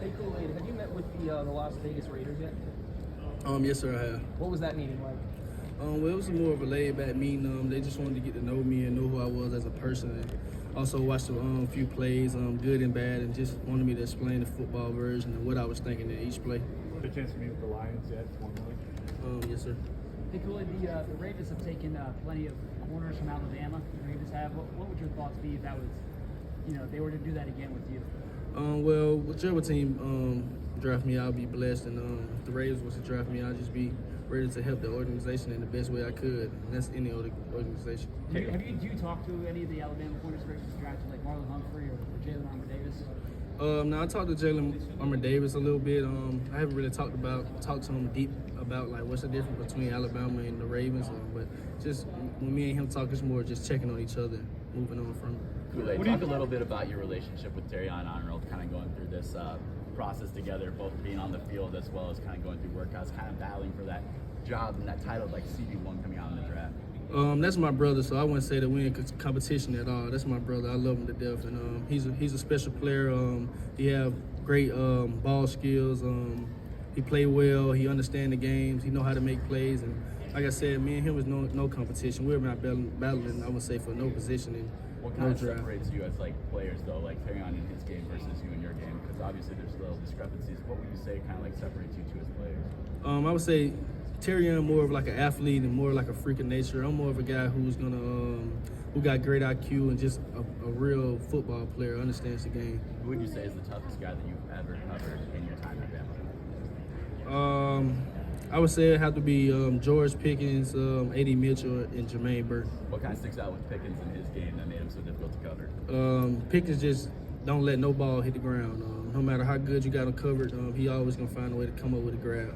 Hey, Kool-Aid, have you met with the Las Vegas Raiders yet? Yes, sir, I have. What was that meeting like? Well, it was more of a laid-back meeting. They just wanted to get to know me and know who I was as a person, and also watched a few plays, good and bad, and just wanted me to explain the football version and what I was thinking in each play. A chance to meet with the Lions yet formally? Yes, sir. Hey, Kool-Aid, the Ravens have taken plenty of corners from Alabama. The Ravens have. What would your thoughts be if that was, they were to do that again with you? Well, whichever team draft me, I'll be blessed, and if the Ravens was to draft me, I'll just be ready to help the organization in the best way I could. And that's any other organization. Do you talk to any of the Alabama corners Ravens drafted, like Marlon Humphrey or Jalen Armour-Davis? Now I talked to Jalen Armour-Davis a little bit. I haven't really talked to him deep about like what's the difference between Alabama and the Ravens. But just when me and him talk, it's more just checking on each other, moving on from it. Kool-Aid, talk a little bit about your relationship with Terrion Arnold, kind of going through this process together, both being on the field as well as kind of going through workouts, kind of battling for that job and that title like CB1 coming out in the draft. That's my brother, so I wouldn't say that we're in competition at all. That's my brother. I love him to death, and he's a special player. He have great ball skills. He play well. He understand the games. He know how to make plays, and like I said, me and him was no competition. We're not battling. I would say for no position in What no kind of draft. separates you as like players though, like Terrion in his game versus you in your game? Because obviously there's little discrepancies. What would you say kind of like separates you two as players? I would say Terrion more of like an athlete and more like a freak of nature. I'm more of a guy who's who got great IQ and just a real football player, understands the game. Who would you say is the toughest guy that you've ever covered in your time at Bama? I would say it have to be George Pickens, A.D. Mitchell, and Jermaine Burton. What kind of sticks out with Pickens in his game that made him so difficult to cover? Pickens just don't let no ball hit the ground. No matter how good you got him covered, he always gonna find a way to come up with a grab.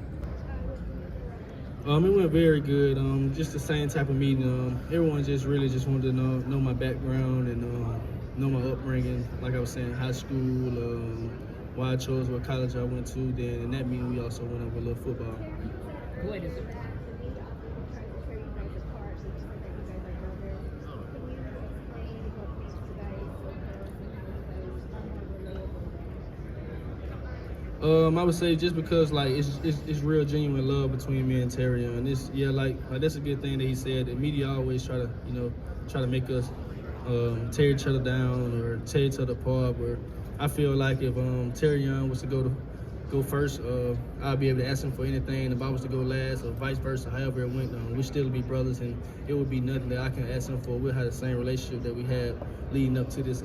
It went very good. Just the same type of meeting. Everyone just really just wanted to know my background and know my upbringing. Like I was saying, high school, why I chose what college I went to. Then in that meeting, we also went over a little football. Kool-Aid, is it? I would say just because like it's real genuine love between me and Terrion, and it's like that's a good thing that he said. The media always try to make us tear each other down or tear each other apart. But I feel like if Terrion was to go first, I'll be able to ask him for anything. If I was to go last, or vice versa, however it went, we'd still be brothers, and it would be nothing that I can ask him for. We'll have the same relationship that we had leading up to this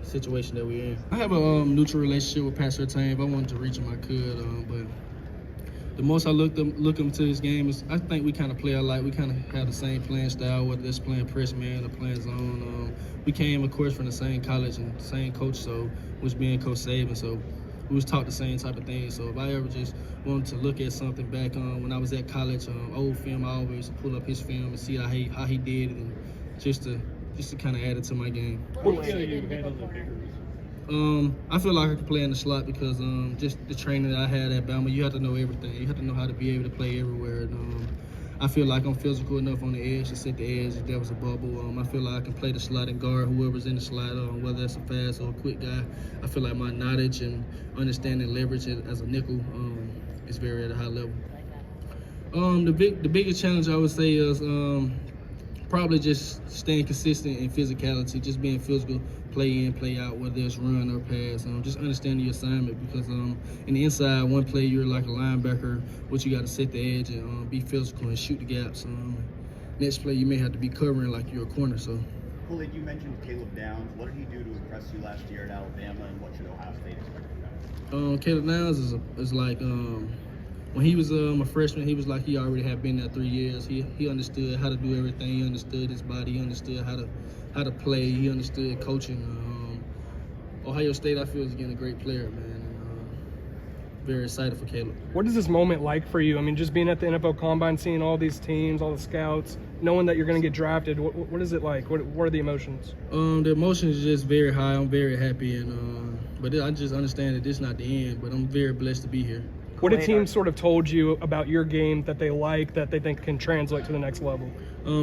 situation that we're in. I have a neutral relationship with Pastor Tame. If I wanted to reach him, I could, but the most I look into his game is I think we kind of play alike. We kind of have the same playing style, whether it's playing press man or playing zone. We came, of course, from the same college and same coach, so which being Coach Saban, so we was taught the same type of thing. So if I ever just wanted to look at something back when I was at college, old film, I always pull up his film and see how he did it, and just to kind of add it to my game. What way do you handle the bigger? I feel like I can play in the slot because just the training that I had at Bama, you have to know everything. You have to know how to be able to play everywhere. And, I feel like I'm physical enough on the edge to set the edge if there was a bubble. I feel like I can play the slot and guard whoever's in the slot, whether that's a fast or a quick guy. I feel like my knowledge and understanding leverage as a nickel is very at a high level. The biggest challenge I would say is probably just staying consistent in physicality, just being physical, play in, play out, whether it's run or pass. Just understanding your assignment because in the inside, one play you're like a linebacker, which you got to set the edge and be physical and shoot the gaps. Next play you may have to be covering like you're a corner. So. Kool-Aid, you mentioned Caleb Downs. What did he do to impress you last year at Alabama, and what should Ohio State expect from him? Caleb Downs is like when he was a freshman, he was like he already had been there 3 years. He understood how to do everything. He understood his body. He understood how to play. He understood coaching. Ohio State, I feel, is getting a great player, man. And, very excited for Caleb. What is this moment like for you? I mean, just being at the NFL Combine, seeing all these teams, all the scouts, knowing that you're going to get drafted. What is it like? What are the emotions? The emotions is just very high. I'm very happy, and but I just understand that this is not the end. But I'm very blessed to be here. What have Kool-Aid teams sort of told you about your game that they like, that they think can translate to the next level?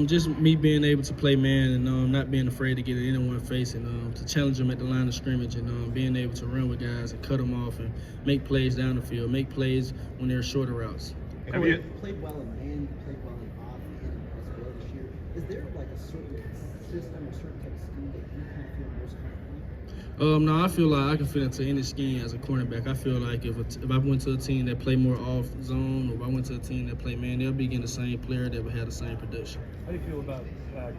Just me being able to play man and not being afraid to get in anyone's face and to challenge them at the line of scrimmage and being able to run with guys and cut them off and make plays down the field, make plays when they're shorter routes. Have you played well in man, you played well in off and as well this year? Is there like a certain system or certain type of scheme that you kind of feel most comfortable in? No, I feel like I can fit into any scheme as a cornerback. I feel like if I went to a team that play more off zone, or if I went to a team that play man, they'll be getting the same player that would have the same production. How do you feel about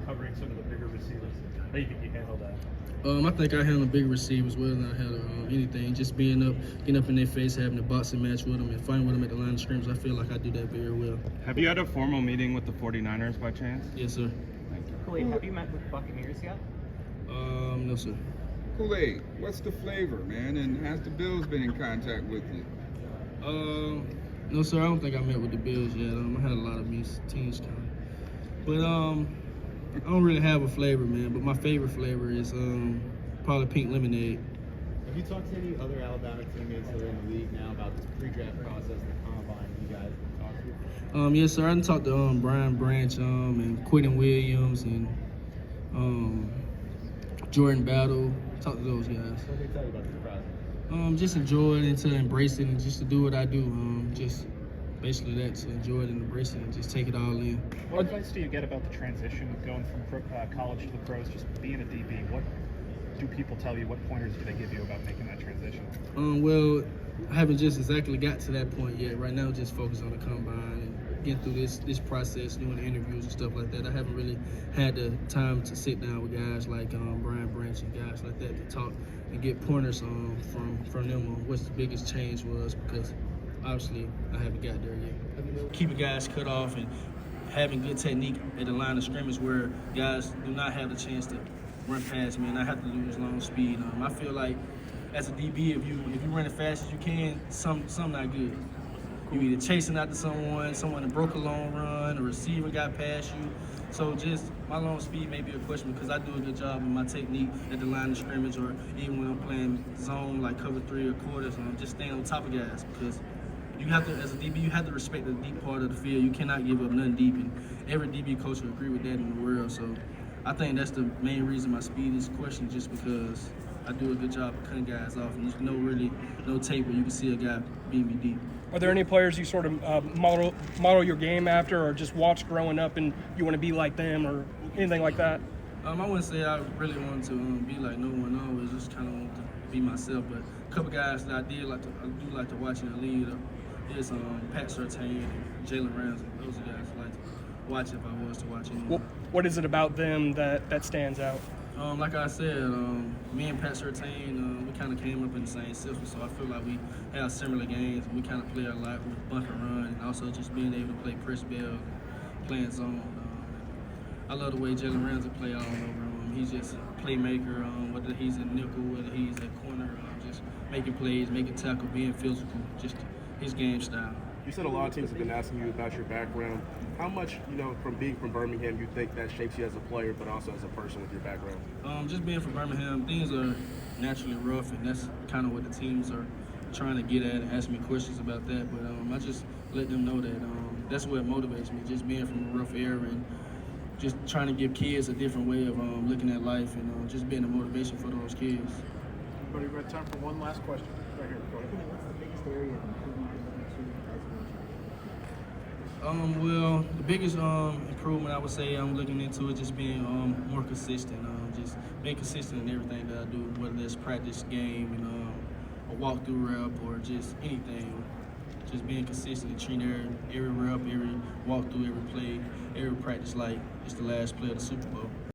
covering some of the bigger receivers? How do you think you handle that? I think I handle big receivers well than I handle anything. Just being up, getting up in their face, having a boxing match with them, and fighting with them at the line of scrimmage. I feel like I do that very well. Have you had a formal meeting with the 49ers by chance? Yes, sir. Kool-Aid, have you met with the Buccaneers yet? No, sir. Kool-Aid, what's the flavor, man? And has the Bills been in contact with you? No, sir. I don't think I met with the Bills yet. I had a lot of teams coming, but I don't really have a flavor, man. But my favorite flavor is probably pink lemonade. Have you talked to any other Alabama teammates that are in the league now about this pre-draft process, the combine? You guys talked to? Yes, sir. I done talked to Brian Branch and Quentin Williams and Jordan Battle. Talk to those guys. What did they tell you about this process? Just enjoy it and to embrace it and just to do what I do. Just basically that, to enjoy it and embrace it and just take it all in. What advice do you get about the transition going from college to the pros, just being a DB? What do people tell you? What pointers do they give you about making that transition? Well, I haven't just exactly got to that point yet. Right now, just focus on the combine and getting through this process, doing the interviews and stuff like that. I haven't really had the time to sit down with guys like Brian Branch and guys like that to talk and get pointers from them on what the biggest change was, because obviously I haven't got there yet. Keeping guys cut off and having good technique at the line of scrimmage where guys do not have the chance to run past me and I have to lose long speed. I feel like as a DB, if you run as fast as you can, some not good. You either chasing after someone that broke a long run, a receiver got past you. So just my long speed may be a question because I do a good job in my technique at the line of scrimmage, or even when I'm playing zone like cover 3 or quarters, just staying on top of guys, because you have to, as a DB, you have to respect the deep part of the field. You cannot give up nothing deep, and every DB coach will agree with that in the world. So I think that's the main reason my speed is questioned, just because I do a good job of cutting guys off, and there's no tape where you can see a guy beat me deep. Are there any players you sort of model your game after, or just watch growing up and you want to be like them, or anything like that? I wouldn't say I really wanted to be like no one. I always just kind of want to be myself. But a couple guys that I do like to watch in the league is Pat Surtain and Jalen Ramsey. Those are guys I like to watch if I was to watch anyone. What is it about them that stands out? Like I said, me and Pat Surtain, we kind of came up in the same system, so I feel like we have similar games. We kind of play a lot with bunt and run, and also just being able to play press bell, playing zone. I love the way Jalen Ramsey play all over. He's just a playmaker, whether he's in nickel, whether he's at corner, just making plays, making tackle, being physical, just his game style. You said a lot of teams have been asking you about your background. How much, from being from Birmingham, you think that shapes you as a player, but also as a person with your background? Just being from Birmingham, things are naturally rough, and that's kind of what the teams are trying to get at and ask me questions about that. But I just let them know that that's what motivates me, just being from a rough area and just trying to give kids a different way of looking at life and just being a motivation for those kids. Everybody, we've got time for one last question. Right here, go ahead. What's the biggest area of improvement you're looking to as a coach? Well, the biggest improvement I would say I'm looking into is just being more consistent. Just being consistent in everything that I do, whether it's practice, game, a walkthrough rep, or just anything. Just being consistent and treating every rep, every walkthrough, every play, every practice like it's the last play of the Super Bowl.